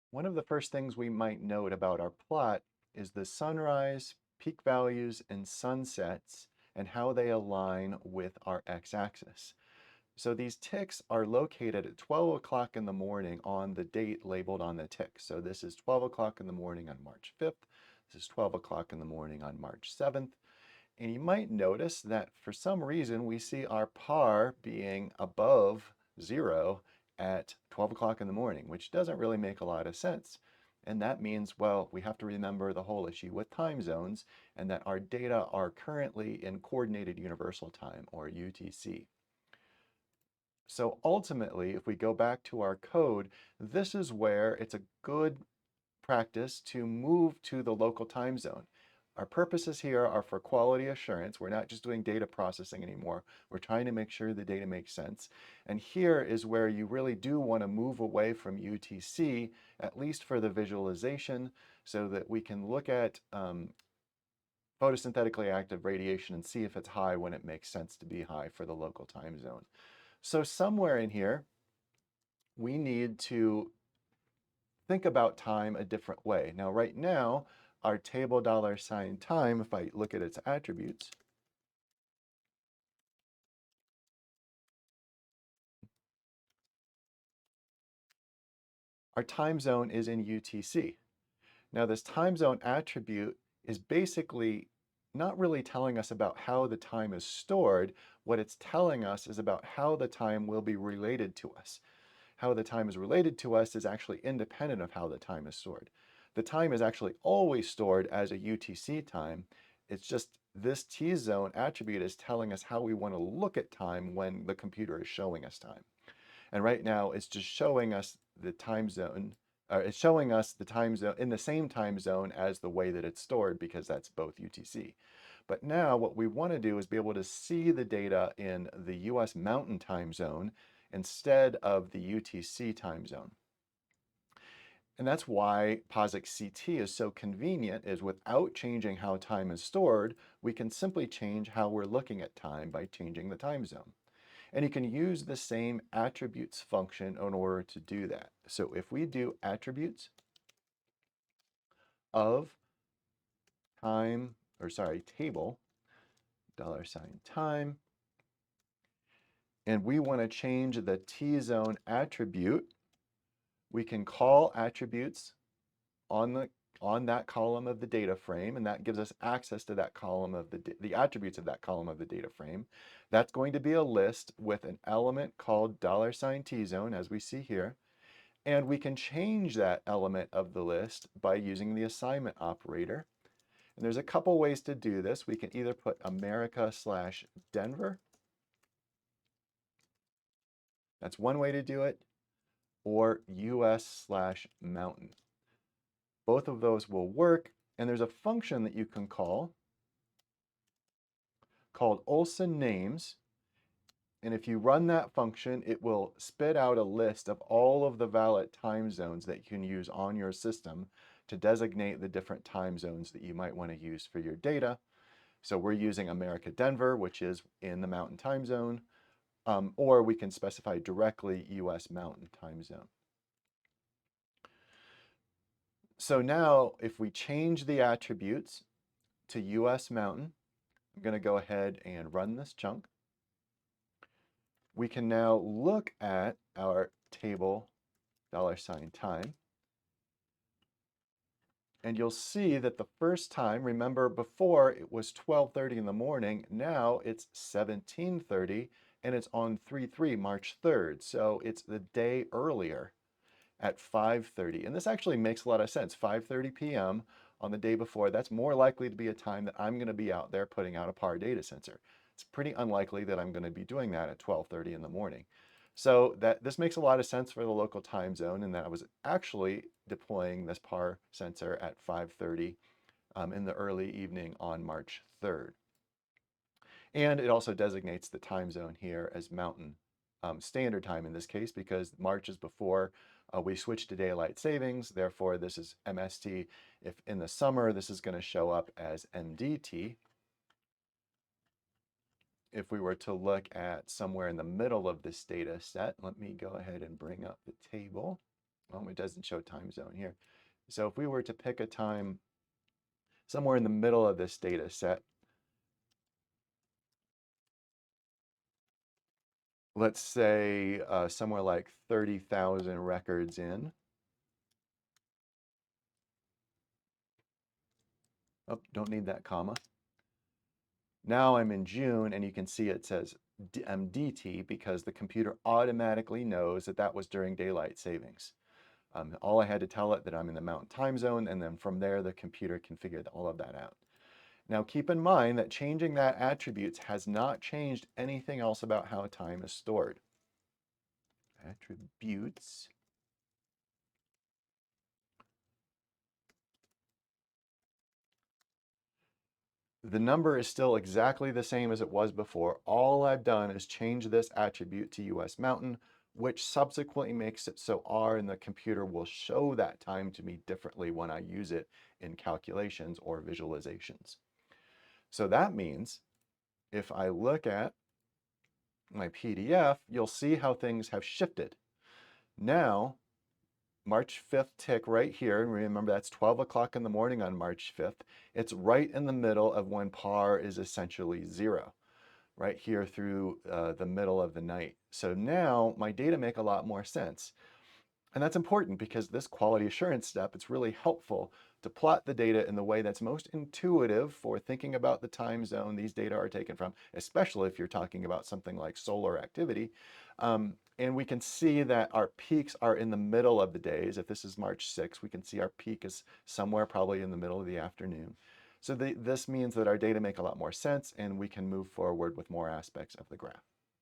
One of the first things we might note about our plot is the sunrise, peak values, and sunsets and how they align with our x-axis. So these ticks are located at 12 o'clock in the morning on the date labeled on the tick. So this is 12 o'clock in the morning on March 5th. This is 12 o'clock in the morning on March 7th. And you might notice that for some reason we see our par being above 0 at 12 o'clock in the morning, which doesn't really make a lot of sense. And that means, well, we have to remember the whole issue with time zones and that our data are currently in Coordinated Universal Time, or UTC. So ultimately, if we go back to our code, this is where it's a good practice to move to the local time zone. Our purposes here are for quality assurance. We're not just doing data processing anymore. We're trying to make sure the data makes sense. And here is where you really do want to move away from UTC, at least for the visualization, so that we can look at photosynthetically active radiation and see if it's high when it makes sense to be high for the local time zone. So somewhere in here, we need to think about time a different way. Now, right now, our table $time, if I look at its attributes, our time zone is in UTC. Now, this time zone attribute is basically not really telling us about how the time is stored. What it's telling us is about how the time will be related to us. How the time is related to us is actually independent of how the time is stored. The time is actually always stored as a UTC time. It's just this T-zone attribute is telling us how we want to look at time when the computer is showing us time. And right now it's just showing us the time zone, or it's showing us the time zone in the same time zone as the way that it's stored because that's both UTC. But now what we want to do is be able to see the data in the US Mountain Time Zone instead of the UTC time zone. And that's why POSIX CT is so convenient, is without changing how time is stored, we can simply change how we're looking at time by changing the time zone. And you can use the same attributes function in order to do that. So if we do attributes of time, or sorry, table, $time, and we want to change the T-zone attribute, we can call attributes on that column of the data frame, and that gives us access to that column of the attributes of that column of the data frame. That's going to be a list with an element called $T-zone, as we see here. And we can change that element of the list by using the assignment operator. And there's a couple ways to do this. We can either put America/Denver. That's one way to do it, or US/Mountain. Both of those will work, and there's a function that you can call called Olson names. And if you run that function, it will spit out a list of all of the valid time zones that you can use on your system to designate the different time zones that you might want to use for your data. So we're using America Denver, which is in the Mountain Time Zone, or we can specify directly US Mountain Time Zone. So now if we change the attributes to US Mountain, I'm going to go ahead and run this chunk. We can now look at our table $time, and you'll see that the first time, remember before it was 12:30 in the morning, now it's 17:30, and it's on 3/3, March 3rd, so it's the day earlier at 5:30. And this actually makes a lot of sense. 5:30 p.m. on the day before, that's more likely to be a time that I'm going to be out there putting out a PAR data sensor. It's pretty unlikely that I'm going to be doing that at 12:30 in the morning. So this makes a lot of sense for the local time zone, and that I was actually deploying this PAR sensor at 5:30 in the early evening on March 3rd. And it also designates the time zone here as Mountain Standard Time in this case, because March is before we switch to daylight savings. Therefore, this is MST. If in the summer, this is going to show up as MDT. If we were to look at somewhere in the middle of this data set, let me go ahead and bring up the table. Well, it doesn't show time zone here. So if we were to pick a time somewhere in the middle of this data set, let's say somewhere like 30,000 records in. Oh, don't need that comma. Now I'm in June, and you can see it says DT because the computer automatically knows that that was during daylight savings. All I had to tell it that I'm in the Mountain Time Zone, and then from there, the computer can figure all of that out. Now, keep in mind that changing that attributes has not changed anything else about how time is stored. Attributes. The number is still exactly the same as it was before. All I've done is change this attribute to US Mountain, which subsequently makes it so R in the computer will show that time to me differently when I use it in calculations or visualizations. So that means if I look at my PDF, you'll see how things have shifted. Now, March 5th tick right here, and remember that's 12 o'clock in the morning on March 5th. It's right in the middle of when par is essentially 0, right here through the middle of the night. So now my data make a lot more sense. And that's important because this quality assurance step, it's really helpful to plot the data in the way that's most intuitive for thinking about the time zone these data are taken from, especially if you're talking about something like solar activity. And we can see that our peaks are in the middle of the days. If this is March 6th, we can see our peak is somewhere probably in the middle of the afternoon. So this means that our data make a lot more sense and we can move forward with more aspects of the graph.